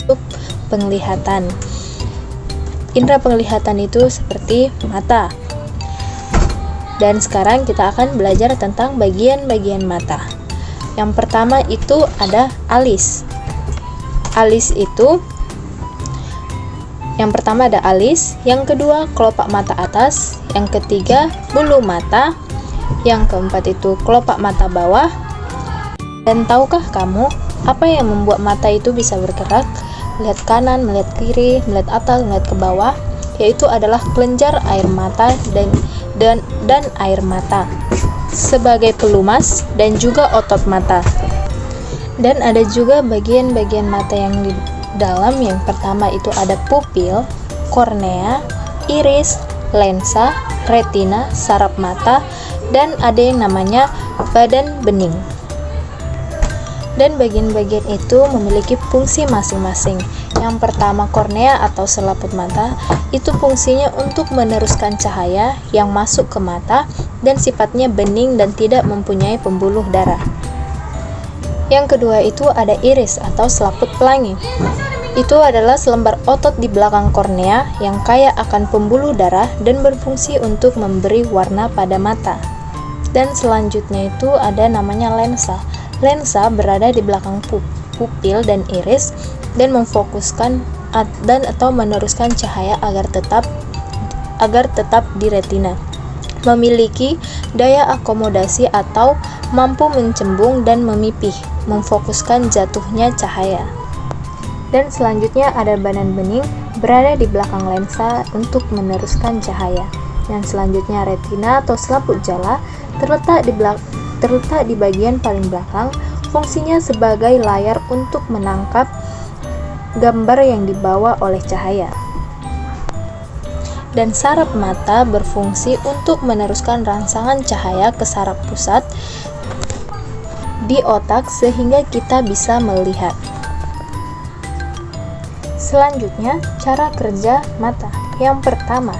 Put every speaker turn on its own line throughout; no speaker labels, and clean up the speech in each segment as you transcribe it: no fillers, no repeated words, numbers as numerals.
untuk penglihatan. Indera penglihatan itu seperti mata. Dan sekarang kita akan belajar tentang bagian-bagian mata. Yang pertama itu ada alis. Alis itu yang pertama ada alis, yang kedua kelopak mata atas, yang ketiga bulu mata, yang keempat itu kelopak mata bawah. Dan tahukah kamu apa yang membuat mata itu bisa bergerak? Melihat kanan, melihat kiri, melihat atas, melihat ke bawah, yaitu adalah kelenjar air mata dan air mata sebagai pelumas dan juga otot mata. Dan ada juga bagian-bagian mata yang di dalam. Yang pertama itu ada pupil, kornea, iris, lensa, retina, saraf mata, dan ada yang namanya badan bening. Dan bagian-bagian itu memiliki fungsi masing-masing. Yang pertama, kornea atau selaput mata itu fungsinya untuk meneruskan cahaya yang masuk ke mata dan sifatnya bening dan tidak mempunyai pembuluh darah. Yang kedua itu ada iris atau selaput pelangi. Itu adalah selembar otot di belakang kornea yang kaya akan pembuluh darah dan berfungsi untuk memberi warna pada mata. Dan selanjutnya itu ada namanya lensa. Lensa berada di belakang pupil dan iris dan memfokuskan atau meneruskan cahaya agar tetap di retina. Memiliki daya akomodasi atau mampu mencembung dan memipih, memfokuskan jatuhnya cahaya. Dan selanjutnya ada badan bening berada di belakang lensa untuk meneruskan cahaya. Yang selanjutnya retina atau selaput jala terletak di bagian paling belakang, fungsinya sebagai layar untuk menangkap gambar yang dibawa oleh cahaya. Dan saraf mata berfungsi untuk meneruskan rangsangan cahaya ke saraf pusat di otak sehingga kita bisa melihat. Selanjutnya, cara kerja mata. Yang pertama,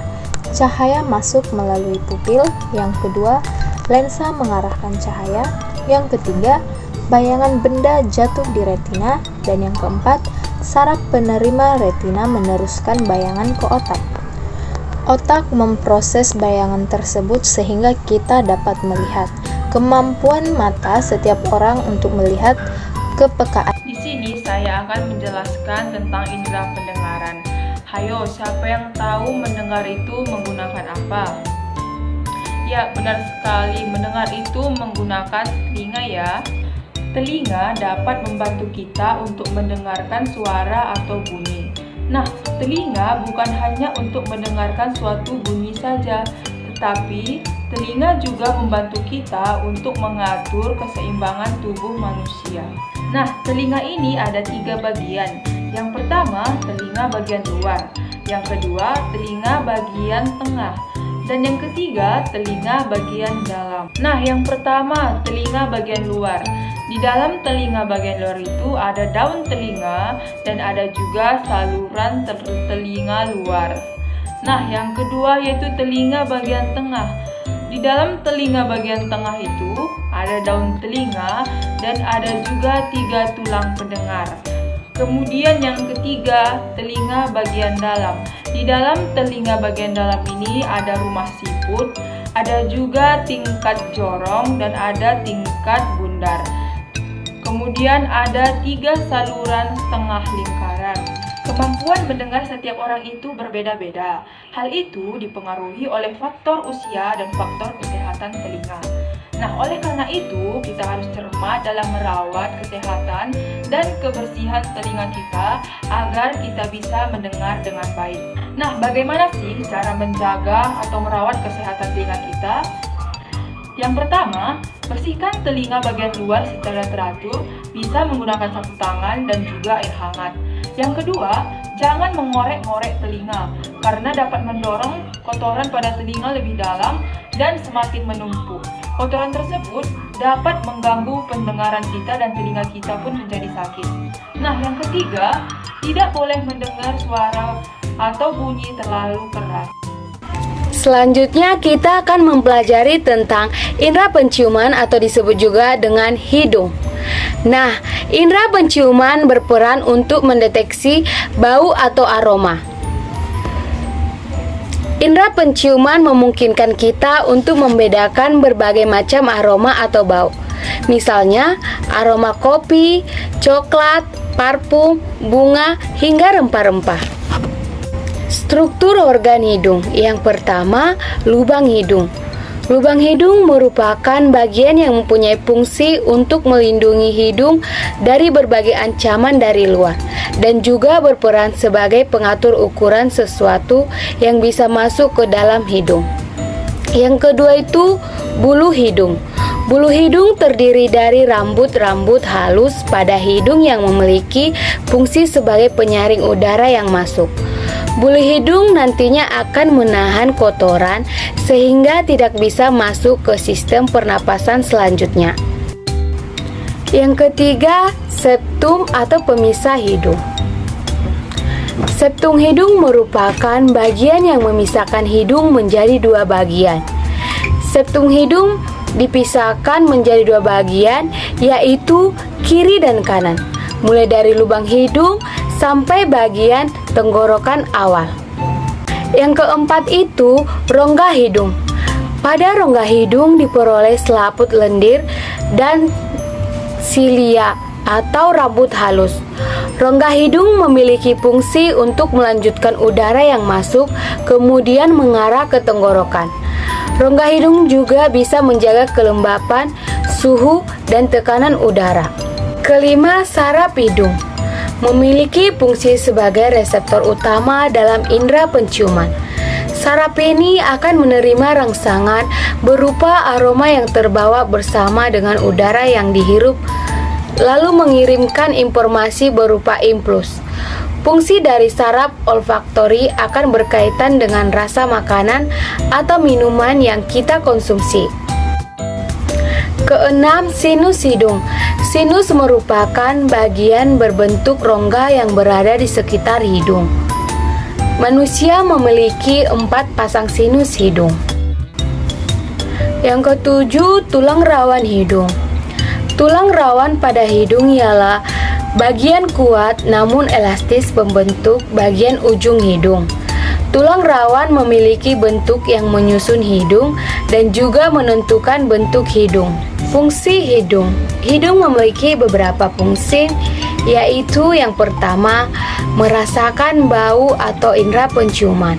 cahaya masuk melalui pupil. Yang kedua, lensa mengarahkan cahaya. Yang ketiga, bayangan benda jatuh di retina. Dan yang keempat, saraf penerima retina meneruskan bayangan ke otak. Otak memproses bayangan tersebut sehingga kita dapat melihat. Kemampuan mata setiap orang untuk melihat kepekaan.
Di sini saya akan menjelaskan tentang indera pendengaran. Hayo, siapa yang tahu mendengar itu menggunakan apa? Ya, benar sekali, mendengar itu menggunakan telinga ya. Telinga dapat membantu kita untuk mendengarkan suara atau bunyi. Nah, telinga bukan hanya untuk mendengarkan suatu bunyi saja, tetapi telinga juga membantu kita untuk mengatur keseimbangan tubuh manusia. Nah, telinga ini ada 3 bagian. Yang pertama, telinga bagian luar. Yang kedua, telinga bagian tengah. Dan yang ketiga, telinga bagian dalam. Nah, yang pertama, telinga bagian luar. Di dalam telinga bagian luar itu ada daun telinga dan ada juga saluran telinga luar. Nah, yang kedua yaitu telinga bagian tengah. Di dalam telinga bagian tengah itu ada daun telinga dan ada juga 3 tulang pendengar. Kemudian yang ketiga, telinga bagian dalam. Di dalam telinga bagian dalam ini ada rumah siput, ada juga tingkat jorong dan ada tingkat bundar. Kemudian ada 3 saluran setengah lingkaran. Kemampuan mendengar setiap orang itu berbeda-beda. Hal itu dipengaruhi oleh faktor usia dan faktor kesehatan telinga. Nah, oleh karena itu, kita harus cermat dalam merawat kesehatan dan kebersihan telinga kita agar kita bisa mendengar dengan baik. Nah, bagaimana sih cara menjaga atau merawat kesehatan telinga kita? Yang pertama, bersihkan telinga bagian luar secara teratur, bisa menggunakan sapu tangan dan juga air hangat. Yang kedua, jangan mengorek-ngorek telinga, karena dapat mendorong kotoran pada telinga lebih dalam dan semakin menumpuk. Kotoran tersebut dapat mengganggu pendengaran kita dan telinga kita pun menjadi sakit. Nah, yang ketiga, tidak boleh mendengar suara atau bunyi terlalu keras.
Selanjutnya kita akan mempelajari tentang indera penciuman atau disebut juga dengan hidung. Nah, indera penciuman berperan untuk mendeteksi bau atau aroma. Indera penciuman memungkinkan kita untuk membedakan berbagai macam aroma atau bau. Misalnya, aroma kopi, coklat, parfum, bunga, hingga rempah-rempah. Struktur organ hidung. Yang pertama, lubang hidung. Lubang hidung merupakan bagian yang mempunyai fungsi untuk melindungi hidung dari berbagai ancaman dari luar dan juga berperan sebagai pengatur ukuran sesuatu yang bisa masuk ke dalam hidung. Yang kedua itu bulu hidung. Bulu hidung terdiri dari rambut-rambut halus pada hidung yang memiliki fungsi sebagai penyaring udara yang masuk. Bulu hidung nantinya akan menahan kotoran sehingga tidak bisa masuk ke sistem pernapasan selanjutnya. Yang ketiga, septum atau pemisah hidung. Septum hidung merupakan bagian yang memisahkan hidung menjadi dua bagian. Septum hidung dipisahkan menjadi dua bagian, yaitu kiri dan kanan, mulai dari lubang hidung sampai bagian tenggorokan awal. Yang keempat itu rongga hidung. Pada rongga hidung diperoleh selaput lendir dan silia atau rambut halus. Rongga hidung memiliki fungsi untuk melanjutkan udara yang masuk kemudian mengarah ke tenggorokan. Rongga hidung juga bisa menjaga kelembapan, suhu, dan tekanan udara. Kelima, saraf hidung. Memiliki fungsi sebagai reseptor utama dalam indera penciuman. Saraf ini akan menerima rangsangan berupa aroma yang terbawa bersama dengan udara yang dihirup, lalu mengirimkan informasi berupa impuls. Fungsi dari saraf olfaktori akan berkaitan dengan rasa makanan atau minuman yang kita konsumsi. Keenam, sinus hidung. Sinus merupakan bagian berbentuk rongga yang berada di sekitar hidung. Manusia memiliki 4 pasang sinus hidung. Yang ketujuh, tulang rawan hidung. Tulang rawan pada hidung ialah bagian kuat namun elastis pembentuk bagian ujung hidung. Tulang rawan memiliki bentuk yang menyusun hidung dan juga menentukan bentuk hidung. Fungsi hidung. Hidung memiliki beberapa fungsi, yaitu yang pertama, merasakan bau atau indera penciuman.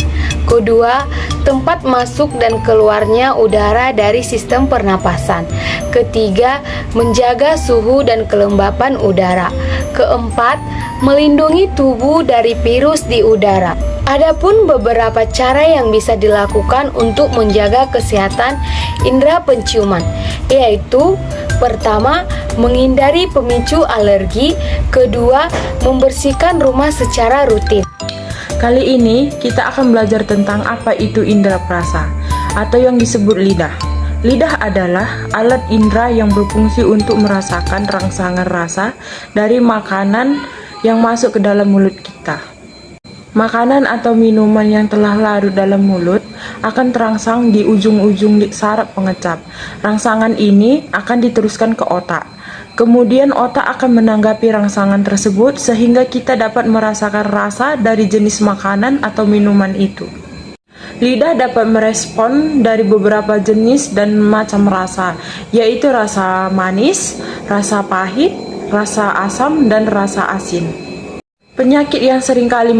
Kedua, tempat masuk dan keluarnya udara dari sistem pernapasan. Ketiga, menjaga suhu dan kelembapan udara. Keempat, melindungi tubuh dari virus di udara. Adapun beberapa cara yang bisa dilakukan untuk menjaga kesehatan indera penciuman, yaitu pertama, menghindari pemicu alergi. Kedua, membersihkan rumah secara rutin.
Kali ini kita akan belajar tentang apa itu indera perasa atau yang disebut lidah. Lidah adalah alat indera yang berfungsi untuk merasakan rangsangan rasa dari makanan yang masuk ke dalam mulut kita. Makanan atau minuman yang telah larut dalam mulut akan terangsang di ujung-ujung saraf pengecap. Rangsangan ini akan diteruskan ke otak. Kemudian otak akan menanggapi rangsangan tersebut sehingga kita dapat merasakan rasa dari jenis makanan atau minuman itu. Lidah dapat merespon dari beberapa jenis dan macam rasa, yaitu rasa manis, rasa pahit, rasa asam, dan rasa asin. Penyakit yang seringkali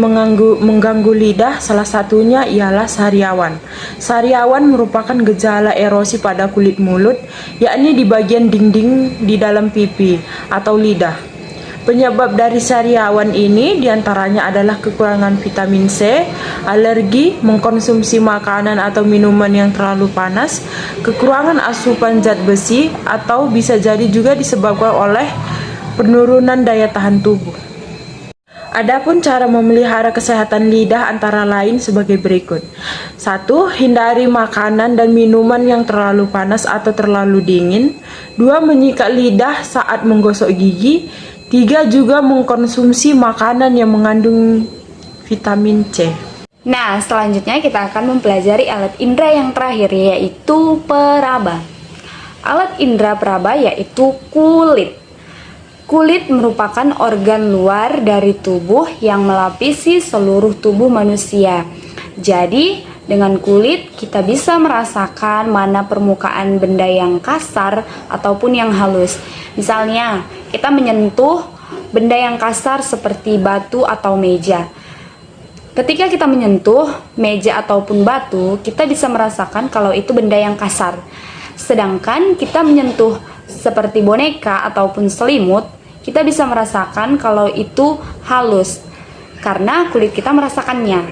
mengganggu lidah salah satunya ialah sariawan. Sariawan merupakan gejala erosi pada kulit mulut, yakni di bagian dinding di dalam pipi atau lidah. Penyebab dari sariawan ini diantaranya adalah kekurangan vitamin C, alergi, mengkonsumsi makanan atau minuman yang terlalu panas, kekurangan asupan zat besi, atau bisa jadi juga disebabkan oleh penurunan daya tahan tubuh. Adapun cara memelihara kesehatan lidah antara lain sebagai berikut. 1. Hindari makanan dan minuman yang terlalu panas atau terlalu dingin. 2. Menyikat lidah saat menggosok gigi. 3. Juga mengkonsumsi makanan yang mengandung vitamin C.
Nah, selanjutnya kita akan mempelajari alat indera yang terakhir, yaitu peraba. Alat indera peraba yaitu kulit. Kulit merupakan organ luar dari tubuh yang melapisi seluruh tubuh manusia. Jadi, dengan kulit kita bisa merasakan mana permukaan benda yang kasar ataupun yang halus. Misalnya, kita menyentuh benda yang kasar seperti batu atau meja. Ketika kita menyentuh meja ataupun batu, kita bisa merasakan kalau itu benda yang kasar. Sedangkan kita menyentuh seperti boneka ataupun selimut, kita bisa merasakan kalau itu halus karena kulit kita merasakannya.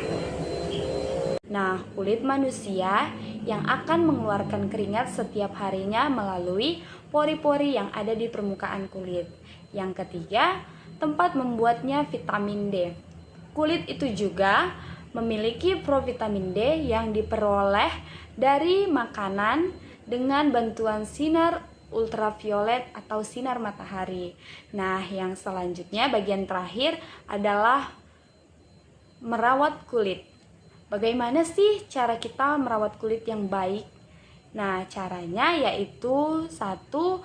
Nah, kulit manusia yang akan mengeluarkan keringat setiap harinya melalui pori-pori yang ada di permukaan kulit. Yang ketiga, tempat membuatnya vitamin D. Kulit itu juga memiliki provitamin D yang diperoleh dari makanan dengan bantuan sinar ultraviolet atau sinar matahari. Nah, yang selanjutnya bagian terakhir adalah merawat kulit. Bagaimana sih cara kita merawat kulit yang baik? Nah, caranya yaitu 1,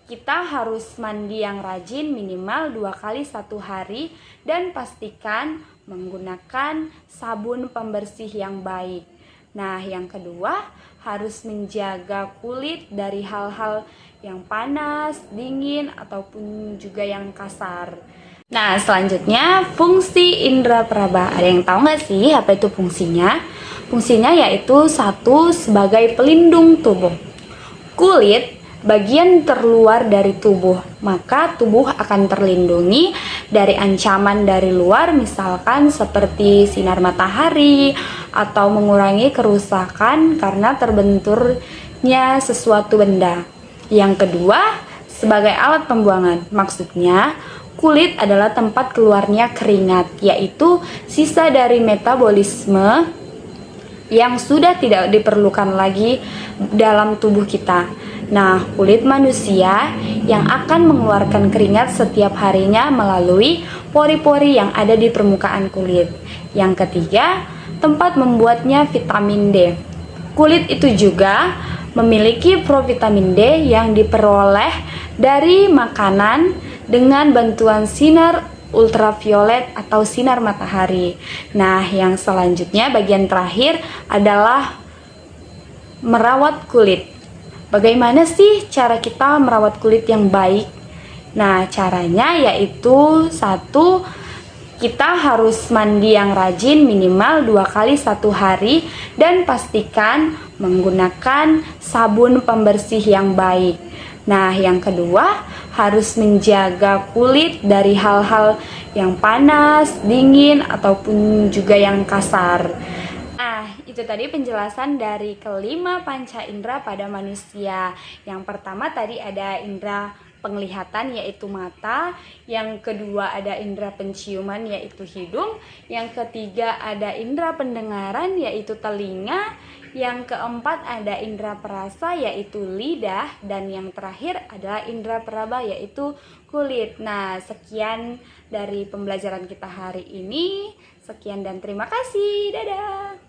kita harus mandi yang rajin minimal 2 kali 1 hari dan pastikan menggunakan sabun pembersih yang baik. Nah, yang kedua, harus menjaga kulit dari hal-hal yang panas, dingin, ataupun juga yang kasar. Nah, selanjutnya fungsi indera peraba. Ada yang tahu nggak sih apa itu fungsinya? Fungsinya yaitu 1, sebagai pelindung tubuh. Kulit bagian terluar dari tubuh, maka tubuh akan terlindungi dari ancaman dari luar, misalkan seperti sinar matahari atau mengurangi kerusakan karena terbenturnya sesuatu benda. Yang kedua, sebagai alat pembuangan. Maksudnya, kulit adalah tempat keluarnya keringat, yaitu sisa dari metabolisme yang sudah tidak diperlukan lagi dalam tubuh kita. Nah, kulit manusia yang akan mengeluarkan keringat setiap harinya melalui pori-pori yang ada di permukaan kulit. Yang ketiga, tempat membuatnya vitamin D. Kulit itu juga memiliki provitamin D yang diperoleh dari makanan dengan bantuan sinar ultraviolet atau sinar matahari. Nah, yang selanjutnya bagian terakhir adalah merawat kulit. Bagaimana sih cara kita merawat kulit yang baik? Nah, caranya yaitu 1, kita harus mandi yang rajin minimal 2 kali 1 hari dan pastikan menggunakan sabun pembersih yang baik. Nah, yang kedua, harus menjaga kulit dari hal-hal yang panas, dingin, ataupun juga yang kasar. Nah, itu tadi penjelasan dari kelima panca indera pada manusia. Yang pertama tadi ada indera penglihatan yaitu mata, yang kedua ada indera penciuman yaitu hidung, yang ketiga ada indera pendengaran yaitu telinga, yang keempat ada indera perasa yaitu lidah, dan yang terakhir adalah indera peraba yaitu kulit. Nah, sekian dari pembelajaran kita hari ini. Sekian dan terima kasih. Dadah.